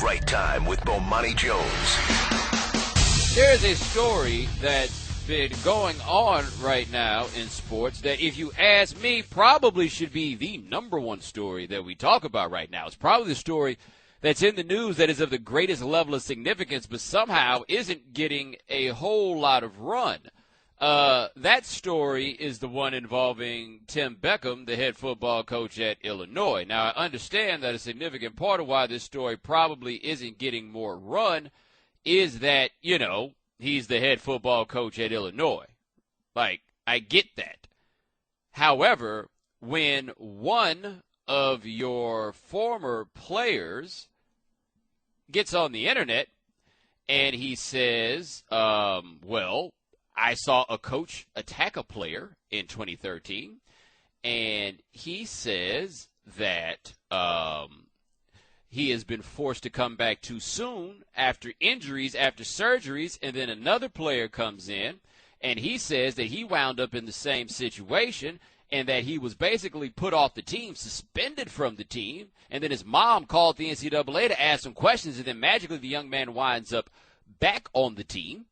right time with Bomani Jones. There's a story that's been going on right now in sports that, if you ask me, probably should be the number one story that we talk about right now. It's probably the story that's in the news that is of the greatest level of significance, but somehow isn't getting a whole lot of run. That story is the one involving Tim Beckman, the head football coach at Illinois. Now, I understand that a significant part of why this story probably isn't getting more run is that, he's the head football coach at Illinois. Like, I get that. However, when one of your former players gets on the internet and he says, I saw a coach attack a player in 2013, and he says that he has been forced to come back too soon after injuries, after surgeries, and then another player comes in, and he says that he wound up in the same situation and that he was basically put off the team, suspended from the team, and then his mom called the NCAA to ask some questions, and then magically the young man winds up back on the team.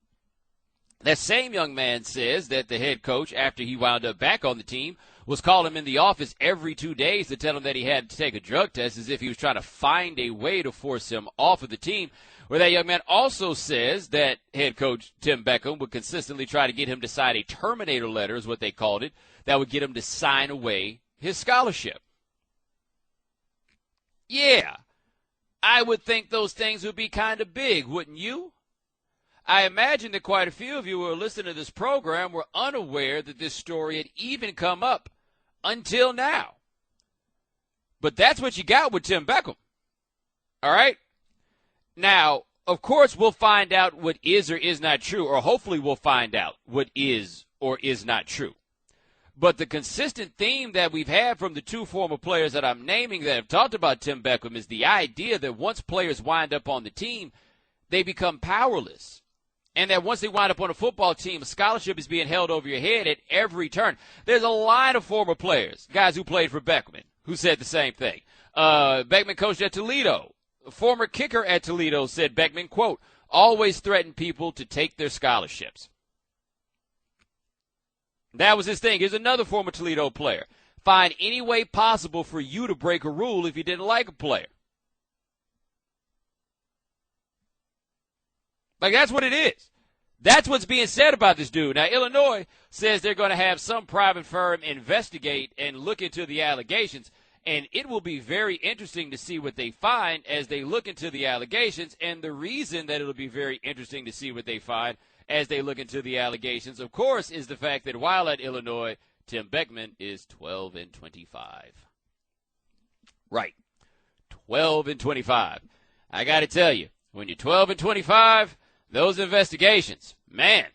That same young man says that the head coach, after he wound up back on the team, was calling him in the office every 2 days to tell him that he had to take a drug test, as if he was trying to find a way to force him off of the team. Where that young man also says that head coach Tim Beckman would consistently try to get him to sign a terminator letter, is what they called it, that would get him to sign away his scholarship. Yeah, I would think those things would be kind of big, wouldn't you? I imagine that quite a few of you who are listening to this program were unaware that this story had even come up until now. But that's what you got with Tim Beckman. All right? Now, of course, we'll find out what is or is not true, or hopefully we'll find out what is or is not true. But the consistent theme that we've had from the two former players that I'm naming that have talked about Tim Beckman is the idea that once players wind up on the team, they become powerless. And that once they wind up on a football team, a scholarship is being held over your head at every turn. There's a line of former players, guys who played for Beckman, who said the same thing. Beckman coached at Toledo. A former kicker at Toledo said Beckman, quote, always threatened people to take their scholarships. That was his thing. Here's another former Toledo player. Find any way possible for you to break a rule if you didn't like a player. Like, that's what it is. That's what's being said about this dude. Now, Illinois says they're going to have some private firm investigate and look into the allegations, and it will be very interesting to see what they find as they look into the allegations. And the reason that it'll be very interesting to see what they find as they look into the allegations, of course, is the fact that while at Illinois, Tim Beckman is 12-25. Right. 12-25. I got to tell you, when you're 12-25, those investigations, man,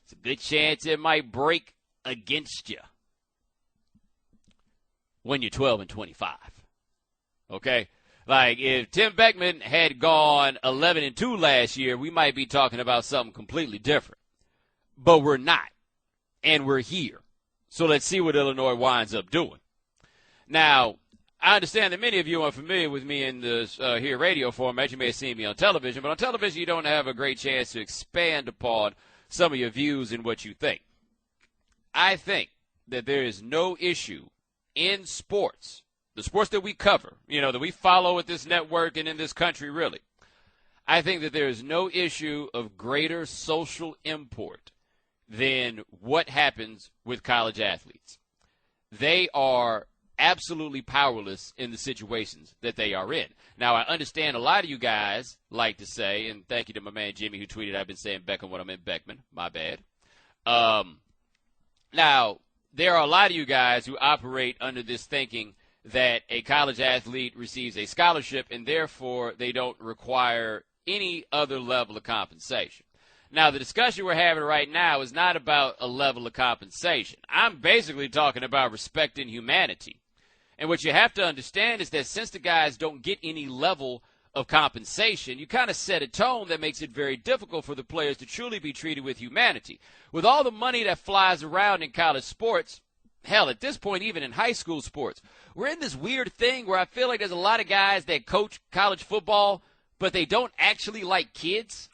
it's a good chance it might break against you when you're 12-25. Okay? Like, if Tim Beckman had gone 11-2 last year, we might be talking about something completely different. But we're not. And we're here. So let's see what Illinois winds up doing. Now, I understand that many of you are familiar with me in this here radio format. You may have seen me on television, but on television you don't have a great chance to expand upon some of your views and what you think. I think that there is no issue in sports, the sports that we cover, that we follow at this network and in this country, really. I think that there is no issue of greater social import than what happens with college athletes. They are absolutely powerless in the situations that they are in. Now, I understand a lot of you guys like to say, and thank you to my man Jimmy who tweeted, I've been saying Beckman when I'm in Beckman. My bad. Now, there are a lot of you guys who operate under this thinking that a college athlete receives a scholarship and therefore they don't require any other level of compensation. Now, the discussion we're having right now is not about a level of compensation. I'm basically talking about respecting humanity. And what you have to understand is that since the guys don't get any level of compensation, you kind of set a tone that makes it very difficult for the players to truly be treated with humanity. With all the money that flies around in college sports, hell, at this point, even in high school sports, we're in this weird thing where I feel like there's a lot of guys that coach college football but they don't actually like kids?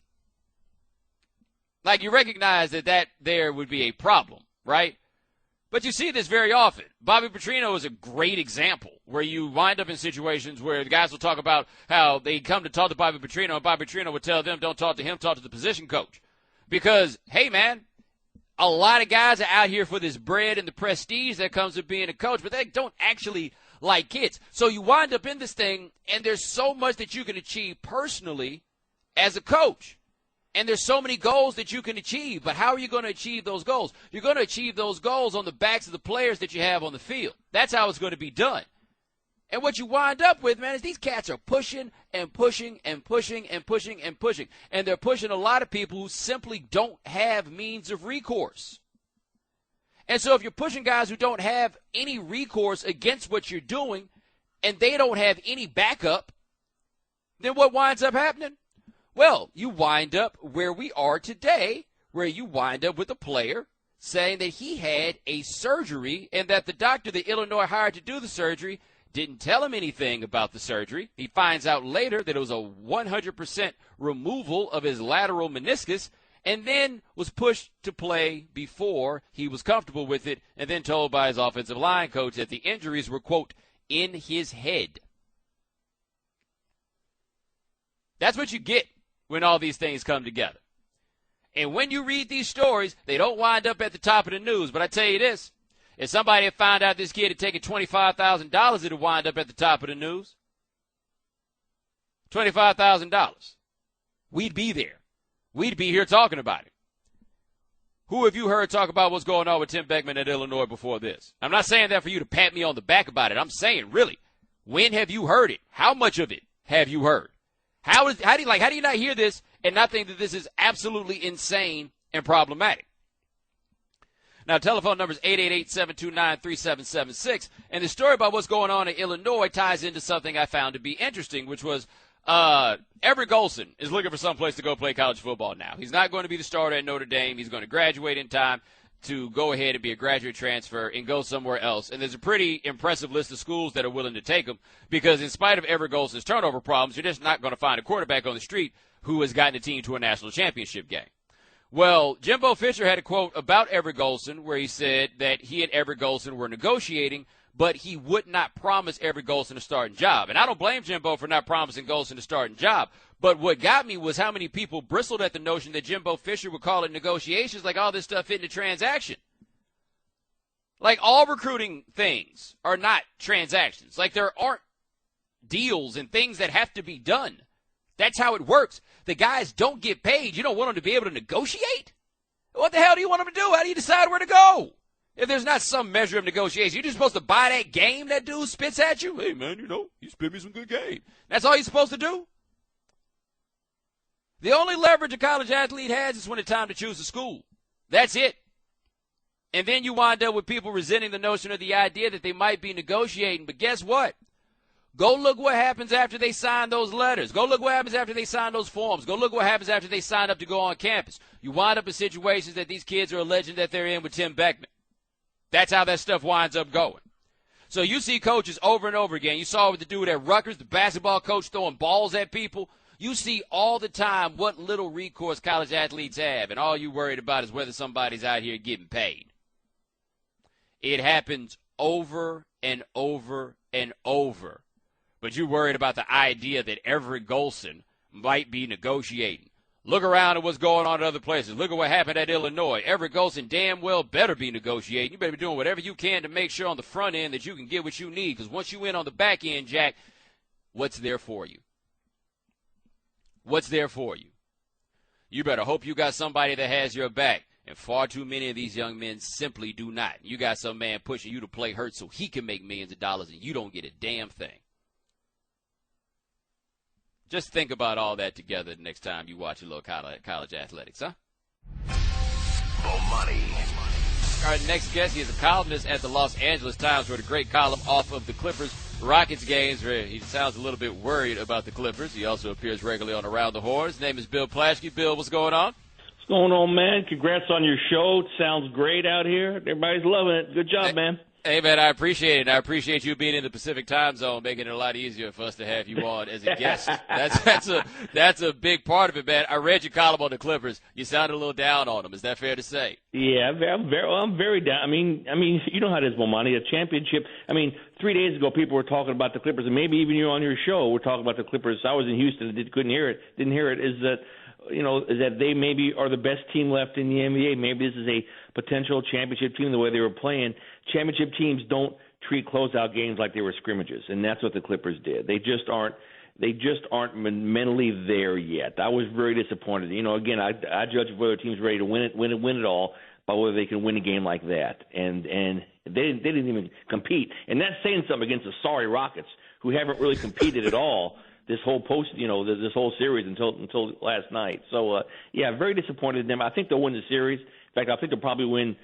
Like, you recognize that there would be a problem, right? But you see this very often. Bobby Petrino is a great example where you wind up in situations where the guys will talk about how they come to talk to Bobby Petrino, and Bobby Petrino would tell them, don't talk to him, talk to the position coach. Because, hey, man, a lot of guys are out here for this bread and the prestige that comes with being a coach, but they don't actually like kids. So you wind up in this thing, and there's so much that you can achieve personally as a coach. And there's so many goals that you can achieve, but how are you going to achieve those goals? You're going to achieve those goals on the backs of the players that you have on the field. That's how it's going to be done. And what you wind up with, man, is these cats are pushing and pushing and pushing and pushing and pushing. And they're pushing a lot of people who simply don't have means of recourse. And so if you're pushing guys who don't have any recourse against what you're doing, and they don't have any backup, then what winds up happening? Well, you wind up where we are today, where you wind up with a player saying that he had a surgery and that the doctor that Illinois hired to do the surgery didn't tell him anything about the surgery. He finds out later that it was a 100% removal of his lateral meniscus, and then was pushed to play before he was comfortable with it, and then told by his offensive line coach that the injuries were, quote, in his head. That's what you get when all these things come together. And when you read these stories, they don't wind up at the top of the news. But I tell you this, if somebody had found out this kid had taken $25,000, it would wind up at the top of the news. $25,000. We'd be there. We'd be here talking about it. Who have you heard talk about what's going on with Tim Beckman at Illinois before this? I'm not saying that for you to pat me on the back about it. I'm saying, really, when have you heard it? How much of it have you heard? How do you not hear this and not think that this is absolutely insane and problematic? Now, telephone number is 888-729-3776, and the story about what's going on in Illinois ties into something I found to be interesting, which was Everett Golson is looking for someplace to go play college football now. He's not going to be the starter at Notre Dame. He's going to graduate in time to go ahead and be a graduate transfer and go somewhere else. And there's a pretty impressive list of schools that are willing to take him because in spite of Everett Golson's turnover problems, you're just not going to find a quarterback on the street who has gotten a team to a national championship game. Well, Jimbo Fisher had a quote about Everett Golson where he said that he and Everett Golson were negotiating, but he would not promise Everett Golson a starting job. And I don't blame Jimbo for not promising Golson a starting job. But what got me was how many people bristled at the notion that Jimbo Fisher would call it negotiations, like all this stuff hitting a transaction. Like, all recruiting things are not transactions. Like, there aren't deals and things that have to be done. That's how it works. The guys don't get paid. You don't want them to be able to negotiate? What the hell do you want them to do? How do you decide where to go? If there's not some measure of negotiation, you're just supposed to buy that game that dude spits at you? Hey, man, you spit me some good game. That's all you're supposed to do? The only leverage a college athlete has is when it's time to choose a school. That's it. And then you wind up with people resenting the notion of the idea that they might be negotiating. But guess what? Go look what happens after they sign those letters. Go look what happens after they sign those forms. Go look what happens after they sign up to go on campus. You wind up in situations that these kids are alleging that they're in with Tim Beckman. That's how that stuff winds up going. So you see coaches over and over again. You saw with the dude at Rutgers, the basketball coach throwing balls at people. You see all the time what little recourse college athletes have, and all you worried about is whether somebody's out here getting paid. It happens over and over and over. But you're worried about the idea that Everett Golson might be negotiating. Look around at what's going on at other places. Look at what happened at Illinois. Everett Golson damn well better be negotiating. You better be doing whatever you can to make sure on the front end that you can get what you need. Because once you in on the back end, Jack, what's there for you? What's there for you? You better hope you got somebody that has your back. And far too many of these young men simply do not. You got some man pushing you to play hurt so he can make millions of dollars and you don't get a damn thing. Just think about all that together the next time you watch a little college athletics, huh? Bomani. Our next guest, he is a columnist at the Los Angeles Times, wrote a great column off of the Clippers-Rockets games where he sounds a little bit worried about the Clippers. He also appears regularly on Around the Horn. His name is Bill Plaschke. Bill, what's going on? What's going on, man? Congrats on your show. It sounds great out here. Everybody's loving it. Good job, man. Hey, man, I appreciate it. I appreciate you being in the Pacific time zone, making it a lot easier for us to have you on as a guest. That's a big part of it, man. I read your column on the Clippers. You sounded a little down on them. Is that fair to say? Yeah, I'm very down. I mean, you know how it is, Bomani. A championship. I mean, 3 days ago, people were talking about the Clippers, and maybe even you on your show were talking about the Clippers. I was in Houston, didn't hear it. Is that they maybe are the best team left in the NBA? Maybe this is a potential championship team the way they were playing. Championship teams don't treat closeout games like they were scrimmages, and that's what the Clippers did. They just aren't mentally there yet. I was very disappointed. Again, I judge whether a team's ready to win it all by whether they can win a game like that, and they didn't even compete, and that's saying something against the sorry Rockets who haven't really competed at all this whole this whole series until last night. So very disappointed in them. I think they'll win the series. In fact, I think they'll probably win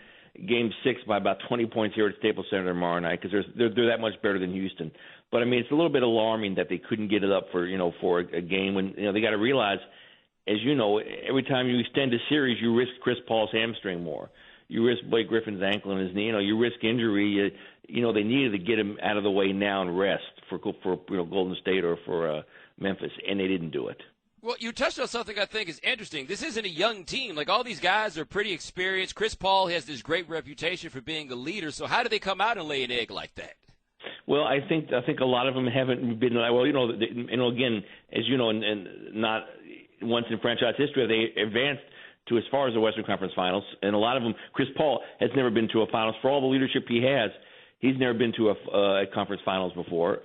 Game 6 by about 20 points here at Staples Center tomorrow night because they're that much better than Houston. But I mean, it's a little bit alarming that they couldn't get it up for a game when they got to realize, as you know, every time you extend a series, you risk Chris Paul's hamstring more. You risk Blake Griffin's ankle and his knee. You risk injury. They needed to get him out of the way now and rest for Golden State or for Memphis, and they didn't do it. Well, you touched on something I think is interesting. This isn't a young team. Like, all these guys are pretty experienced. Chris Paul has this great reputation for being a leader. So how do they come out and lay an egg like that? Well, I think a lot of them haven't been. Well, again, as you know, and not once in franchise history, they advanced to as far as the Western Conference Finals, and a lot of them. Chris Paul has never been to a finals. For all the leadership he has, he's never been to a conference finals before.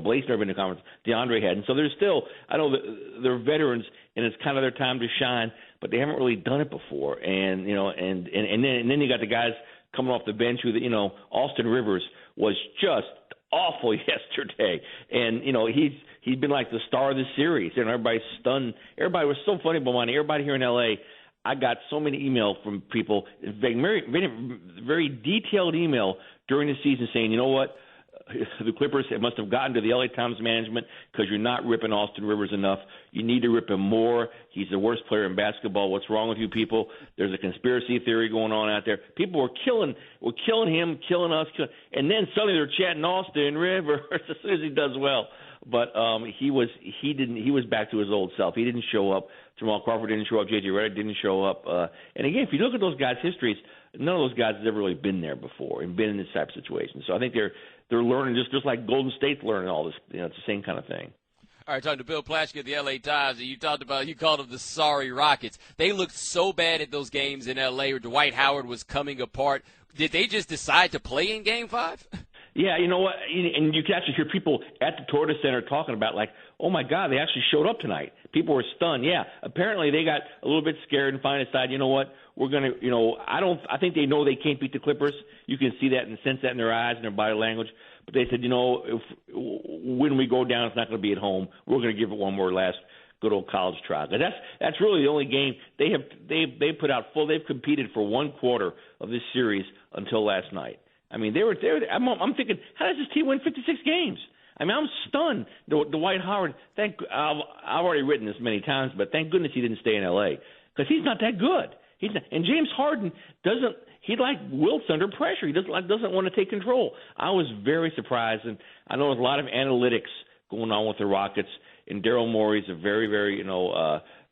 Blake's never been to a conference. DeAndre hadn't. So there's still, I know they're veterans, and it's kind of their time to shine, but they haven't really done it before. And then you got the guys coming off the bench who, Austin Rivers was just awful yesterday, and he's been like the star of the series, and everybody's stunned. Everybody was so funny, Bomani. Everybody here in L.A. I got so many emails from people, very, very detailed email during the season saying, you know what, the Clippers must have gotten to the LA Times management because you're not ripping Austin Rivers enough. You need to rip him more. He's the worst player in basketball. What's wrong with you people? There's a conspiracy theory going on out there. People were killing him, killing us, and then suddenly they're chatting Austin Rivers as soon as he does well. But he was back to his old self. He didn't show up. Jamal Crawford didn't show up. J.J. Redick didn't show up. And again, if you look at those guys' histories, none of those guys has ever really been there before and been in this type of situation. So I think they're learning just like Golden State's learning all this. It's the same kind of thing. All right, talking to Bill Plaschke of the L.A. Times, and you called them the sorry Rockets. They looked so bad at those games in L.A. where Dwight Howard was coming apart. Did they just decide to play in Game 5? Yeah, you know what? And you can actually hear people at the Toyota Center talking about, like, oh, my God, they actually showed up tonight. People were stunned. Yeah, apparently they got a little bit scared and finally decided, you know what, we're going to, I think they know they can't beat the Clippers. You can see that and sense that in their eyes and their body language. But they said, when we go down, it's not going to be at home. We're going to give it one more last good old college try. But that's really the only game they put out full. They've competed for one quarter of this series until last night. I mean, they were. I'm thinking, how does this team win 56 games? I mean, I'm stunned. Dwight Howard. I've already written this many times, but thank goodness he didn't stay in L.A. because he's not that good. And James Harden doesn't. He wilts under pressure. He doesn't want to take control. I was very surprised, and I know there's a lot of analytics going on with the Rockets. And Daryl Morey's a very, very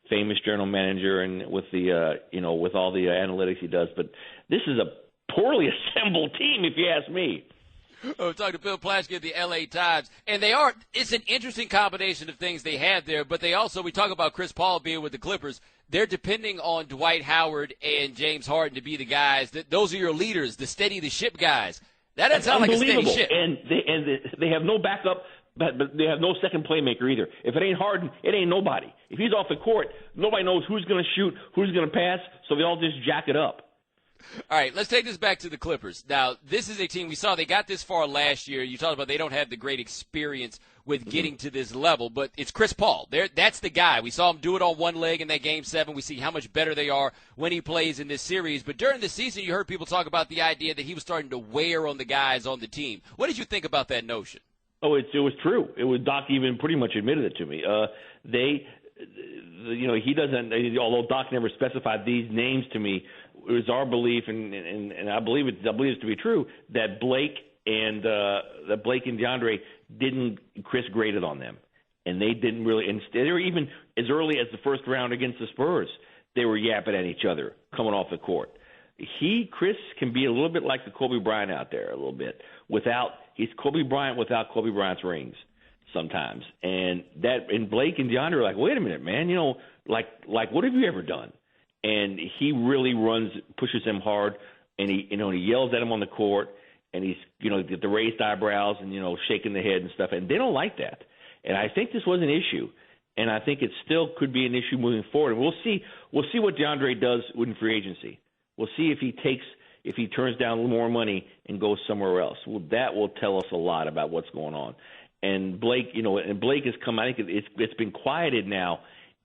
famous general manager, and with with all the analytics he does. But this is a poorly assembled team, if you ask me. Oh, talking to Bill Plaschke of the L.A. Times. And it's an interesting combination of things they have there, but they also, we talk about Chris Paul being with the Clippers, they're depending on Dwight Howard and James Harden to be the guys. Those are your leaders, the steady the ship guys. That doesn't sound like a steady ship. And they have no backup, but they have no second playmaker either. If it ain't Harden, it ain't nobody. If he's off the court, nobody knows who's going to shoot, who's going to pass, so they all just jack it up. All right, let's take this back to the Clippers. Now, this is a team we saw they got this far last year. You talked about they don't have the great experience with getting to this level, but it's Chris Paul. That's the guy. We saw him do it on one leg in that Game 7. We see how much better they are when he plays in this series. But during the season, you heard people talk about the idea that he was starting to wear on the guys on the team. What did you think about that notion? Oh, it was true. It was Doc even pretty much admitted it to me. He doesn't. Although Doc never specified these names to me, it was our belief, and I believe it to be true, that Blake and DeAndre Chris graded on them, and they didn't really. And they were even as early as the first round against the Spurs, they were yapping at each other coming off the court. Chris can be a little bit like the Kobe Bryant out there a little bit. He's Kobe Bryant without Kobe Bryant's rings sometimes. And Blake and DeAndre are like, wait a minute, man, like what have you ever done? And he really pushes him hard, and he yells at him on the court, and he's get the raised eyebrows and shaking the head and stuff, and they don't like that. And I think this was an issue, and I think it still could be an issue moving forward. And we'll see what DeAndre does in free agency. We'll see if he turns down more money and goes somewhere else. Well, that will tell us a lot about what's going on. And Blake, Blake has come. I think it's been quieted now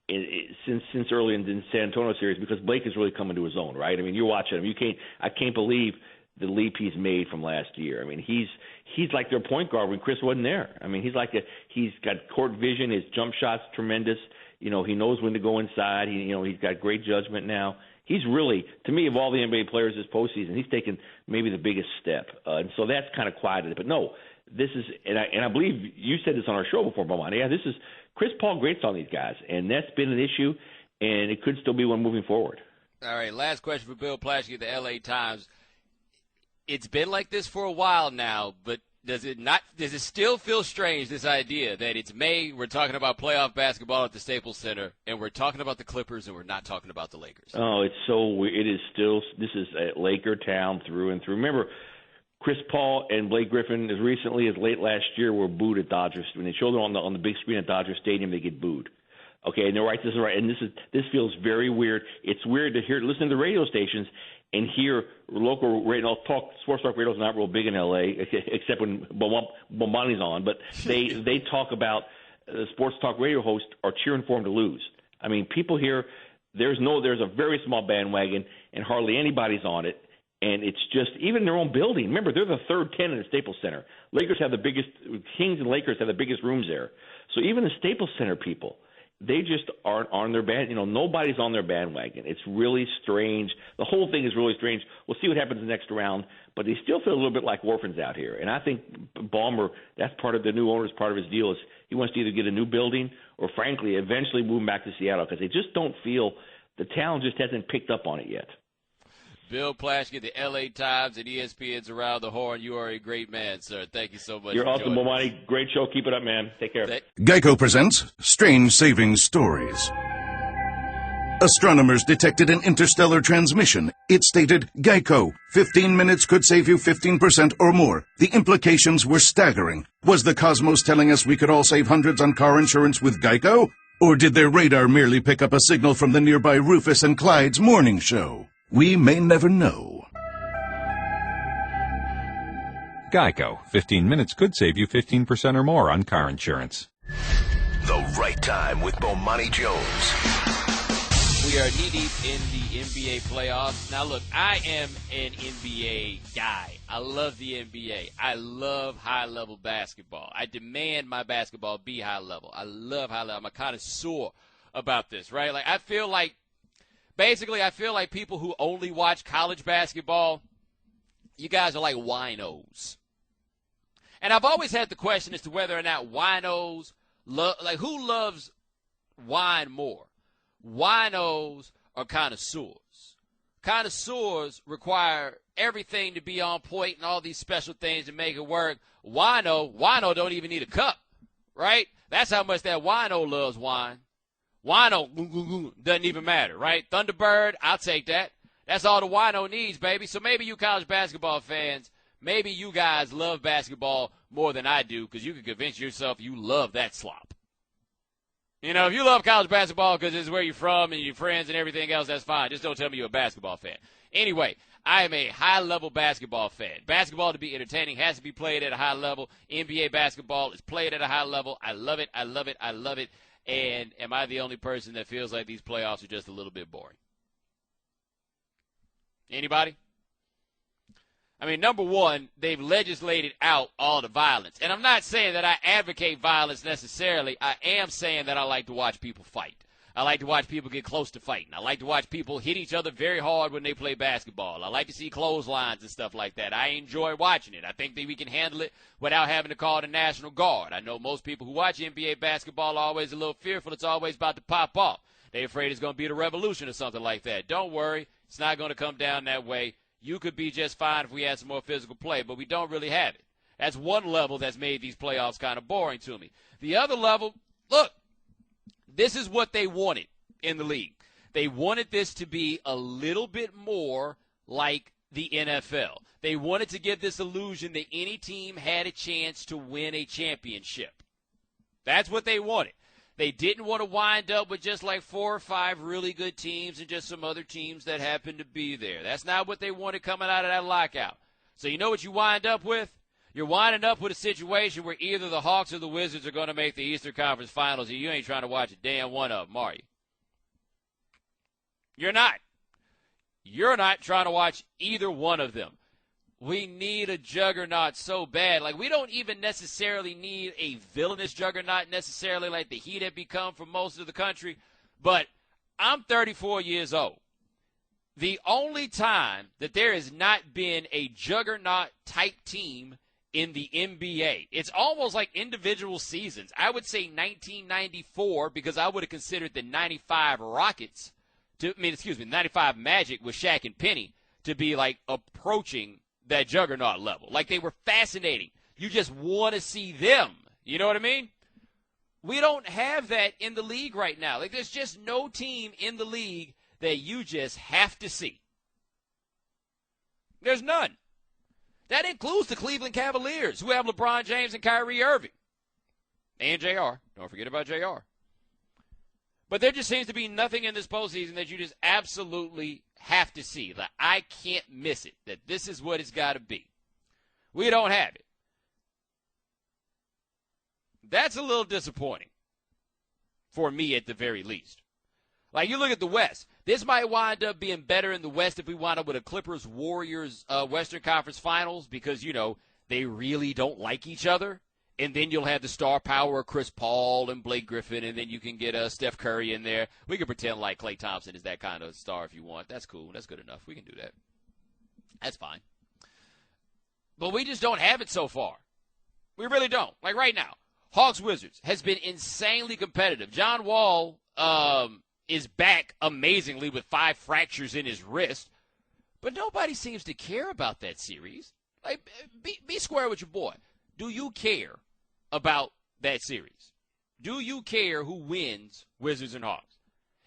since early in the San Antonio series, because Blake is really coming to his own, right? I mean, you're watching him. I can't believe the leap he's made from last year. I mean, he's like their point guard when Chris wasn't there. I mean, he's got court vision. His jump shot's tremendous. He knows when to go inside. He's got great judgment now. He's really, to me, of all the NBA players this postseason, he's taken maybe the biggest step. And so that's kind of quieted it. But no, this is, and I believe you said this on our show before, Bomani. Yeah, this is Chris Paul grates on these guys, and that's been an issue, and it could still be one moving forward. All right, last question for Bill Plaschke, the LA Times. It's been like this for a while now, but does it still feel strange, this idea that it's May, we're talking about playoff basketball at the Staples Center, and we're talking about the Clippers, and we're not talking about the Lakers? Oh, it's so weird. It is still, this is a Laker town through and through. Remember, Chris Paul and Blake Griffin, as recently as late last year, were booed at Dodgers. When they show them on the big screen at Dodger Stadium, they get booed. Okay, and they're right. This is right, and this feels very weird. It's weird to listen to the radio stations and hear local radio. Sports talk radio is not real big in L.A. except when Bomani's on, but they talk about the sports talk radio hosts are cheering for him to lose. I mean, people here, there's a very small bandwagon, and hardly anybody's on it. And it's just, even their own building. Remember, they're the third 10 in the Staples Center. Kings and Lakers have the biggest rooms there. So even the Staples Center people, they just aren't on their nobody's on their bandwagon. It's really strange. The whole thing is really strange. We'll see what happens in the next round, but they still feel a little bit like orphans out here. And I think Ballmer, that's part of the new owner's part of his deal, is he wants to either get a new building or, frankly, eventually move back to Seattle, because they just don't feel, the town just hasn't picked up on it yet. Bill Plaschke, the LA Times, and ESPN's Around the Horn. You are a great man, sir. Thank you so much. You're awesome, Bomani. Great show. Keep it up, man. Take care. Geico presents Strange Saving Stories. Astronomers detected an interstellar transmission. It stated, Geico, 15 minutes could save you 15% or more. The implications were staggering. Was the cosmos telling us we could all save hundreds on car insurance with Geico? Or did their radar merely pick up a signal from the nearby Rufus and Clyde's morning show? We may never know. Geico. 15 minutes could save you 15% or more on car insurance. The Right Time with Bomani Jones. We are knee-deep in the NBA playoffs. Now, look, I am an NBA guy. I love the NBA. I love high-level basketball. I demand my basketball be high level. I love high level. I'm a connoisseur about this, right? Like, I feel like people who only watch college basketball, you guys are like winos. And I've always had the question as to whether or not winos who loves wine more? Winos or connoisseurs? Connoisseurs require everything to be on point and all these special things to make it work. Wino don't even need a cup, right? That's how much that wino loves wine. Wino doesn't even matter, right? Thunderbird, I'll take that. That's all the wino needs, baby. So maybe you college basketball fans, maybe you guys love basketball more than I do, because you can convince yourself you love that slop. If you love college basketball because it's where you're from and your friends and everything else, that's fine. Just don't tell me you're a basketball fan. Anyway, I am a high-level basketball fan. Basketball, to be entertaining, has to be played at a high level. NBA basketball is played at a high level. I love it. I love it. I love it. And am I the only person that feels like these playoffs are just a little bit boring? Anybody? I mean, number one, they've legislated out all the violence. And I'm not saying that I advocate violence necessarily. I am saying that I like to watch people fight. I like to watch people get close to fighting. I like to watch people hit each other very hard when they play basketball. I like to see clotheslines and stuff like that. I enjoy watching it. I think that we can handle it without having to call the National Guard. I know most people who watch NBA basketball are always a little fearful. It's always about to pop off. They're afraid it's going to be the revolution or something like that. Don't worry. It's not going to come down that way. You could be just fine if we had some more physical play, but we don't really have it. That's one level that's made these playoffs kind of boring to me. The other level, look, this is what they wanted in the league. They wanted this to be a little bit more like the NFL. They wanted to give this illusion that any team had a chance to win a championship. That's what they wanted. They didn't want to wind up with just like 4 or 5 really good teams and just some other teams that happened to be there. That's not what they wanted coming out of that lockout. So you know what you wind up with? You're winding up with a situation where either the Hawks or the Wizards are going to make the Eastern Conference Finals, and you ain't trying to watch a damn one of them, are you? You're not. You're not trying to watch either one of them. We need a juggernaut so bad. Like, we don't even necessarily need a villainous juggernaut necessarily like the Heat have become for most of the country. But I'm 34 years old. The only time that there has not been a juggernaut-type team in the NBA, it's almost like individual seasons. I would say 1994 because I would have considered the 95 Rockets, 95 Magic with Shaq and Penny to be like approaching that juggernaut level. Like, they were fascinating. You just want to see them. You know what I mean? We don't have that in the league right now. Like, there's just no team in the league that you just have to see. There's none. That includes the Cleveland Cavaliers, who have LeBron James and Kyrie Irving. And JR. Don't forget about JR. But there just seems to be nothing in this postseason that you just absolutely have to see. Like, I can't miss it, that this is what it's got to be. We don't have it. That's a little disappointing for me at the very least. Like, you look at the West. This might wind up being better in the West if we wind up with a Clippers-Warriors Western Conference Finals because, you know, they really don't like each other. And then you'll have the star power of Chris Paul and Blake Griffin, and then you can get Steph Curry in there. We can pretend like Klay Thompson is that kind of star if you want. That's cool. That's good enough. We can do that. That's fine. But we just don't have it so far. We really don't. Like right now, Hawks-Wizards has been insanely competitive. John Wall is back amazingly with 5 fractures in his wrist. But nobody seems to care about that series. Like, be square with your boy. Do you care about that series? Do you care who wins Wizards and Hawks?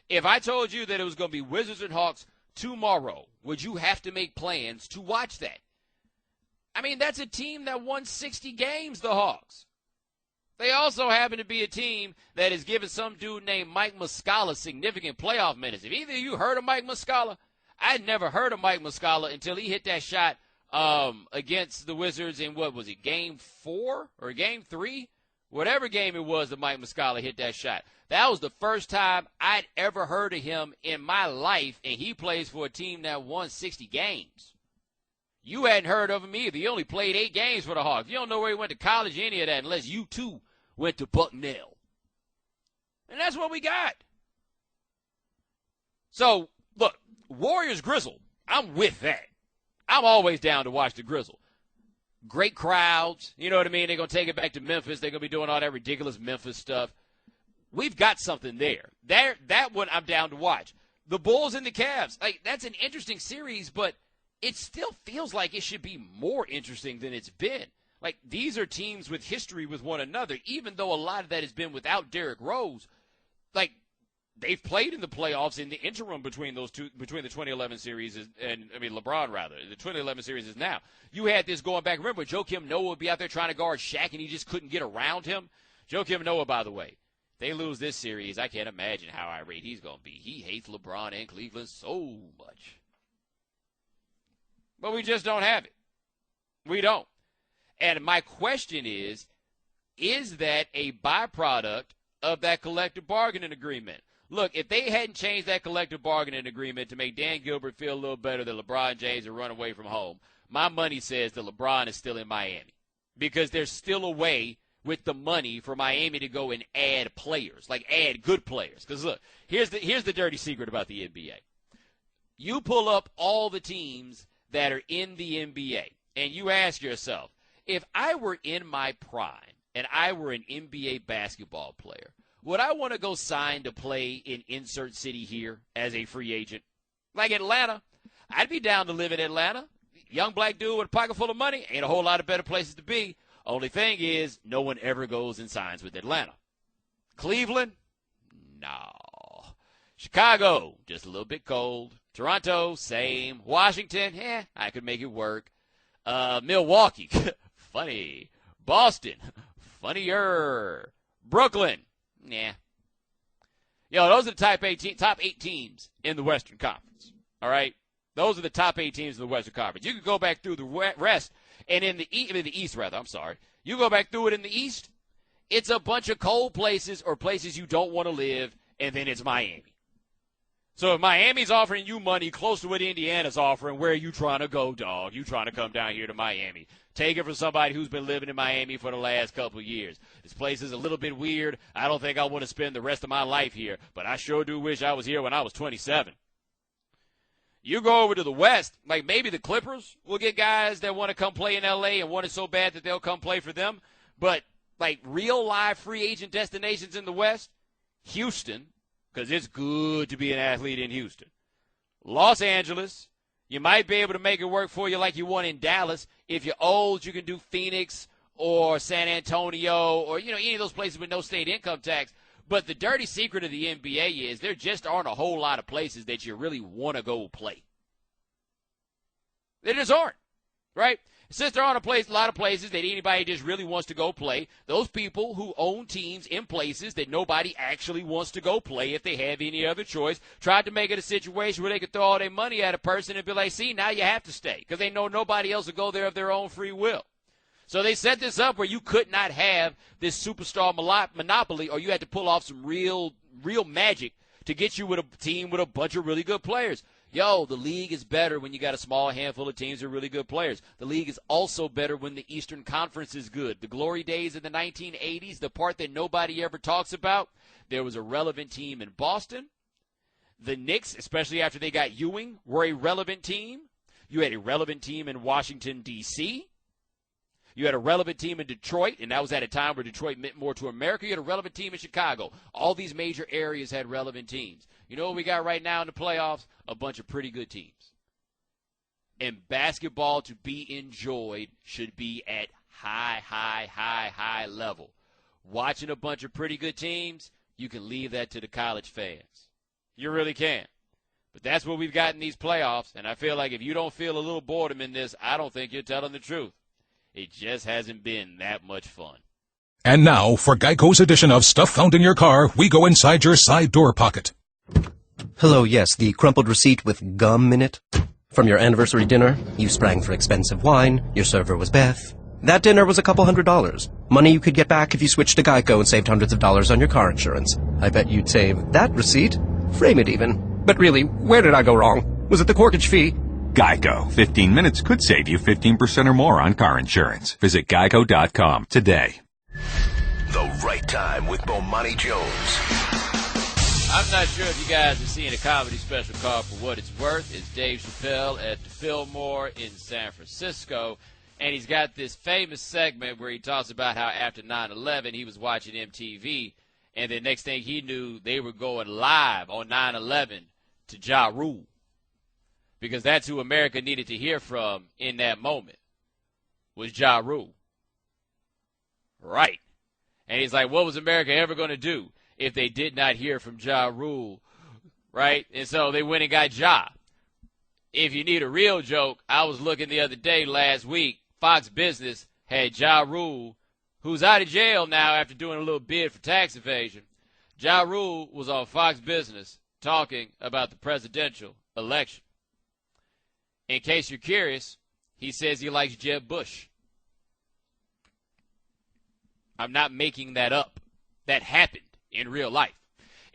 If I told you that it was going to be Wizards and Hawks tomorrow, would you have to make plans to watch that? I mean, that's a team that won 60 games, the Hawks. They also happen to be a team that has given some dude named Mike Muscala significant playoff minutes. If either of you heard of Mike Muscala, I'd never heard of Mike Muscala until he hit that shot against the Wizards in, what was it, Game 4 or Game 3? Whatever game it was that Mike Muscala hit that shot. That was the first time I'd ever heard of him in my life, and he plays for a team that won 60 games. You hadn't heard of him either. He only played 8 games for the Hawks. You don't know where he went to college, any of that, unless you, too, went to Bucknell. And that's what we got. So, look, Warriors Grizzle, I'm with that. I'm always down to watch the Grizzle. Great crowds. You know what I mean? They're going to take it back to Memphis. They're going to be doing all that ridiculous Memphis stuff. We've got something there. That one I'm down to watch. The Bulls and the Cavs. Like, that's an interesting series, but it still feels like it should be more interesting than it's been. Like, these are teams with history with one another, even though a lot of that has been without Derrick Rose. Like, they've played in the playoffs in the interim between those two, between the 2011 series LeBron rather. The 2011 series is now. You had this going back. Remember, Joakim Noah would be out there trying to guard Shaq, and he just couldn't get around him. Joakim Noah, by the way, they lose this series, I can't imagine how irate he's going to be. He hates LeBron and Cleveland so much. But we just don't have it. We don't. And my question is that a byproduct of that collective bargaining agreement? Look, if they hadn't changed that collective bargaining agreement to make Dan Gilbert feel a little better that LeBron James had run away from home, my money says that LeBron is still in Miami because there's still a way with the money for Miami to go and add players, like add good players. Because, look, here's the dirty secret about the NBA. You pull up all the teams that are in the NBA, and you ask yourself, if I were in my prime and I were an NBA basketball player, would I want to go sign to play in insert city here as a free agent? Like Atlanta, I'd be down to live in Atlanta. Young black dude with a pocket full of money, ain't a whole lot of better places to be. Only thing is, no one ever goes and signs with Atlanta. Cleveland? No. Chicago? Just a little bit cold. Toronto? Same. Washington? I could make it work. Milwaukee? Funny. Boston? Funnier. Brooklyn? Nah. Those are the top 8 teams in the Western Conference. All right? Those are the top 8 teams in the Western Conference. You can go back through the rest, and in the East, I'm sorry. You go back through it in the East, it's a bunch of cold places or places you don't want to live, and then it's Miami. So if Miami's offering you money close to what Indiana's offering, where are you trying to go, dog? You trying to come down here to Miami. Take it from somebody who's been living in Miami for the last couple of years. This place is a little bit weird. I don't think I want to spend the rest of my life here, but I sure do wish I was here when I was 27. You go over to the West, like maybe the Clippers will get guys that want to come play in L.A. and want it so bad that they'll come play for them. But, like, real live free agent destinations in the West, Houston, because it's good to be an athlete in Houston. Los Angeles, you might be able to make it work for you like you want in Dallas. If you're old, you can do Phoenix or San Antonio or, any of those places with no state income tax. But the dirty secret of the NBA is there just aren't a whole lot of places that you really want to go play. There just aren't, right? Since there aren't a lot of places that anybody just really wants to go play, those people who own teams in places that nobody actually wants to go play if they have any other choice tried to make it a situation where they could throw all their money at a person and be like, see, now you have to stay because they know nobody else will go there of their own free will. So they set this up where you could not have this superstar monopoly, or you had to pull off some real magic to get you with a team with a bunch of really good players. The league is better when you got a small handful of teams with really good players. The league is also better when the Eastern Conference is good. The glory days of the 1980s, the part that nobody ever talks about, there was a relevant team in Boston. The Knicks, especially after they got Ewing, were a relevant team. You had a relevant team in Washington, D.C., You had a relevant team in Detroit, and that was at a time where Detroit meant more to America. You had a relevant team in Chicago. All these major areas had relevant teams. You know what we got right now in the playoffs? A bunch of pretty good teams. And basketball, to be enjoyed, should be at high level. Watching a bunch of pretty good teams, you can leave that to the college fans. You really can. But that's what we've got in these playoffs, and I feel like if you don't feel a little boredom in this, I don't think you're telling the truth. It just hasn't been that much fun. And now, for Geico's edition of Stuff Found in Your Car, we go inside your side door pocket. Hello, yes, the crumpled receipt with gum in it. From your anniversary dinner, you sprang for expensive wine, your server was Beth. That dinner was a couple $100. Money you could get back if you switched to Geico and saved hundreds of dollars on your car insurance. I bet you'd save that receipt. Frame it even. But really, where did I go wrong? Was it the corkage fee? Geico. 15 minutes could save you 15% or more on car insurance. Visit geico.com today. The Right Time with Bomani Jones. I'm not sure if you guys have seen a comedy special called For What It's Worth. It's Dave Chappelle at the Fillmore in San Francisco. And he's got this famous segment where he talks about how after 9/11 he was watching MTV. And the next thing he knew, they were going live on 9/11 to Ja Rule. Because that's who America needed to hear from in that moment, was Ja Rule. Right. And he's like, what was America ever going to do if they did not hear from Ja Rule? Right? And so they went and got Ja. If you need a real joke, I was looking the other day, last week, Fox Business had Ja Rule, who's out of jail now after doing a little bid for tax evasion. Ja Rule was on Fox Business talking about the presidential election. In case you're curious, he says he likes Jeb Bush. I'm not making that up. That happened in real life.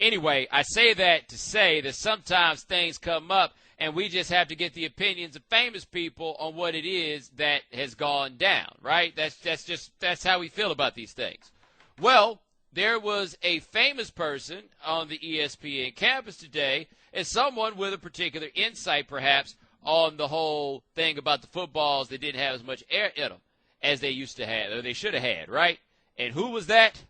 Anyway, I say that to say that sometimes things come up and we just have to get the opinions of famous people on what it is that has gone down, right? That's how we feel about these things. Well, there was a famous person on the ESPN campus today, and someone with a particular insight, perhaps, on the whole thing about the footballs that didn't have as much air in them as they used to have, or they should have had, right? And who was that?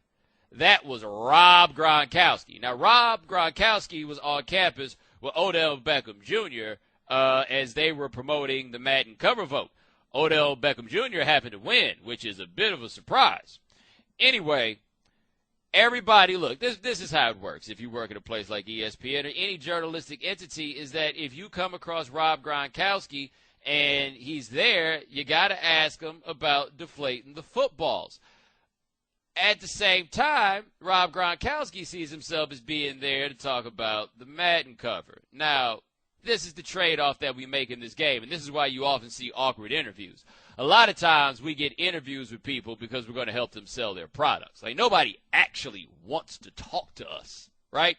That was Rob Gronkowski. Now, Rob Gronkowski was on campus with Odell Beckham Jr. As they were promoting the Madden cover vote. Odell Beckham Jr. happened to win, which is a bit of a surprise. Anyway, everybody, look, this is how it works if you work at a place like ESPN or any journalistic entity, is that if you come across Rob Gronkowski and he's there, you got to ask him about deflating the footballs. At the same time, Rob Gronkowski sees himself as being there to talk about the Madden cover. Now, this is the trade-off that we make in this game, and this is why you often see awkward interviews. A lot of times we get interviews with people because we're going to help them sell their products. Like, nobody actually wants to talk to us, right?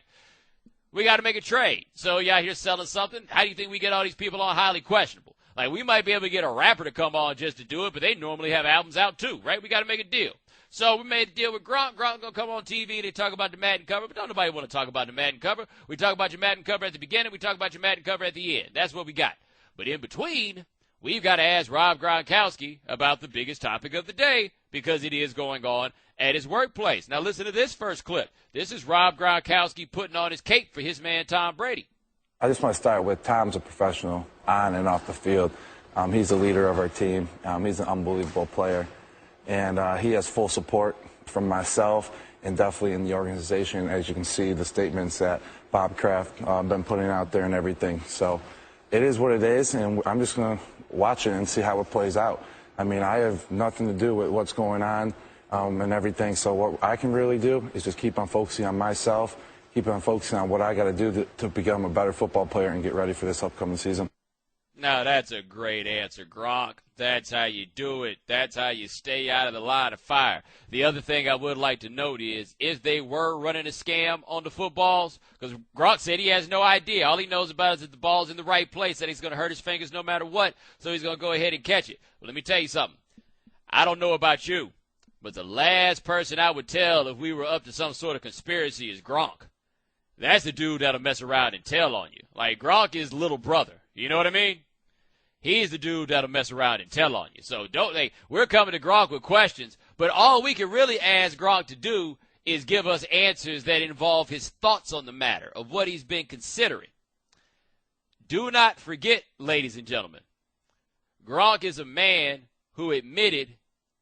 We got to make a trade. So you out here selling something. How do you think we get all these people on? Highly questionable. Like, we might be able to get a rapper to come on just to do it, but they normally have albums out too, right? We got to make a deal. So we made a deal with Gronk. Gronk going to come on TV. They talk about the Madden cover, but don't nobody want to talk about the Madden cover. We talk about your Madden cover at the beginning. We talk about your Madden cover at the end. That's what we got. But in between, we've got to ask Rob Gronkowski about the biggest topic of the day because it is going on at his workplace. Now listen to this first clip. This is Rob Gronkowski putting on his cape for his man Tom Brady. I just want to start with Tom's a professional on and off the field. He's the leader of our team. He's an unbelievable player. And he has full support from myself and definitely in the organization. As you can see, the statements that Bob Kraft been putting out there and everything. So it is what it is, and I'm just going to watch it and see how it plays out. I mean, I have nothing to do with what's going on and everything. So what I can really do is just keep on focusing on myself, keep on focusing on what I got to do to become a better football player and get ready for this upcoming season. Now, that's a great answer, Gronk. That's how you do it. That's how you stay out of the line of fire. The other thing I would like to note is if they were running a scam on the footballs, because Gronk said he has no idea. All he knows about is that the ball's in the right place, that he's going to hurt his fingers no matter what, so he's going to go ahead and catch it. Well, let me tell you something. I don't know about you, but the last person I would tell if we were up to some sort of conspiracy is Gronk. That's the dude that'll mess around and tell on you. Like, Gronk is little brother. You know what I mean? He's the dude that'll mess around and tell on you. So we're coming to Gronk with questions, but all we can really ask Gronk to do is give us answers that involve his thoughts on the matter of what he's been considering. Do not forget, ladies and gentlemen, Gronk is a man who admitted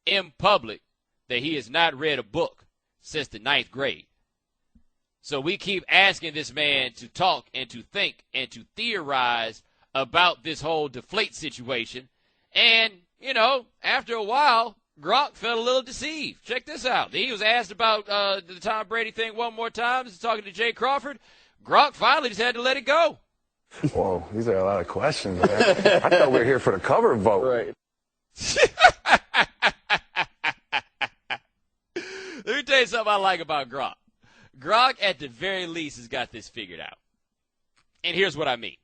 in public that he has not read a book since the 9th grade. So we keep asking this man to talk and to think and to theorize about this whole deflate situation. And, you know, after a while, Gronk felt a little deceived. Check this out. He was asked about the Tom Brady thing one more time. He's talking to Jay Crawford. Gronk finally just had to let it go. Whoa, these are a lot of questions, man. I thought we were here for the cover vote. Right. Let me tell you something I like about Gronk. Gronk, at the very least, has got this figured out. And here's what I mean.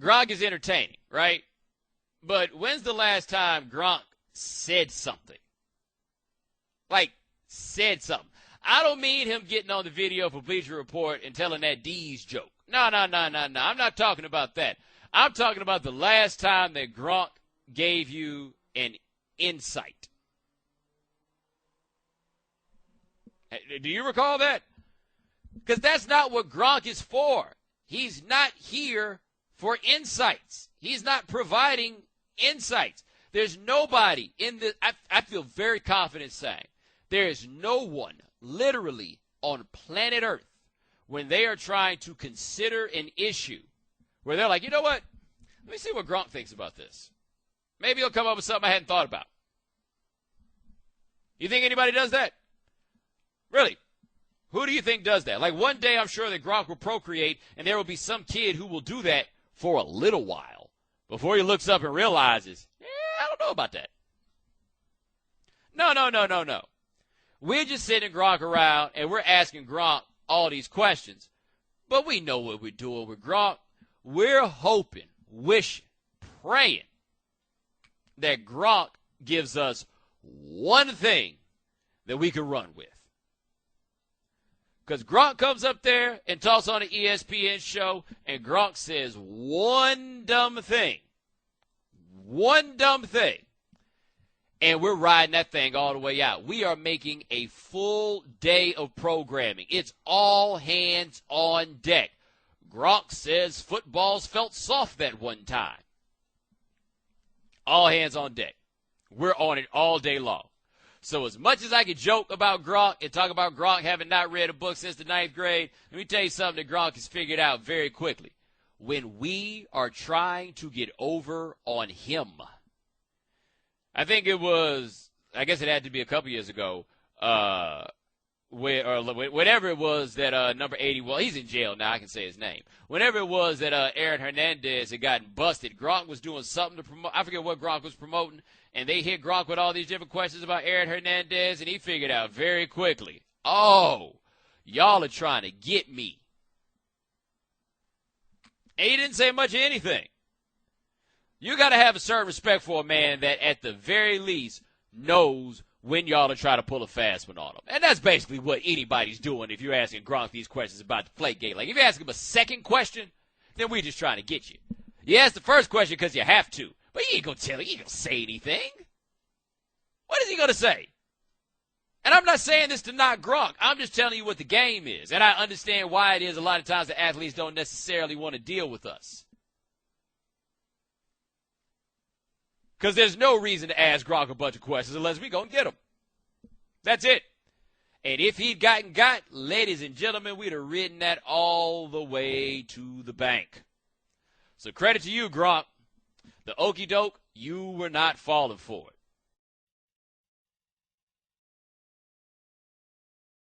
Gronk is entertaining, right? But when's the last time Gronk said something? Like, said something. I don't mean him getting on the video for Bleacher Report and telling that D's joke. No. I'm not talking about that. I'm talking about the last time that Gronk gave you an insight. Do you recall that? Because that's not what Gronk is for. He's not here for insights. He's not providing insights. There's nobody in the, I feel very confident saying, there is no one literally on planet Earth when they are trying to consider an issue where they're like, you know what? Let me see what Gronk thinks about this. Maybe he'll come up with something I hadn't thought about. You think anybody does that? Really? Who do you think does that? Like, one day I'm sure that Gronk will procreate, and there will be some kid who will do that for a little while before he looks up and realizes, I don't know about that. No. We're just sitting Gronk around, and we're asking Gronk all these questions. But we know what we're doing with Gronk. We're hoping, wishing, praying that Gronk gives us one thing that we can run with. Because Gronk comes up there and talks on the ESPN show, and Gronk says one dumb thing. One dumb thing. And we're riding that thing all the way out. We are making a full day of programming. It's all hands on deck. Gronk says footballs felt soft that one time. All hands on deck. We're on it all day long. So as much as I could joke about Gronk and talk about Gronk having not read a book since the 9th grade, let me tell you something that Gronk has figured out very quickly. When we are trying to get over on him, I think it was, I guess it had to be a couple years ago, whatever it was that number 80, well, he's in jail now, I can say his name. Whenever it was that Aaron Hernandez had gotten busted, Gronk was doing something to promote, I forget what Gronk was promoting, and they hit Gronk with all these different questions about Aaron Hernandez, and he figured out very quickly, oh, y'all are trying to get me. And he didn't say much of anything. You got to have a certain respect for a man that at the very least knows when y'all are trying to pull a fast one on him. And that's basically what anybody's doing if you're asking Gronk these questions about Deflategate. Like, if you ask him a second question, then we're just trying to get you. You ask the first question because you have to. But he ain't going to tell you. He ain't going to say anything. What is he going to say? And I'm not saying this to knock Gronk. I'm just telling you what the game is. And I understand why it is a lot of times the athletes don't necessarily want to deal with us. Because there's no reason to ask Gronk a bunch of questions unless we going to get them. That's it. And if he'd got, ladies and gentlemen, we'd have ridden that all the way to the bank. So credit to you, Gronk. The okie doke, you were not falling for it.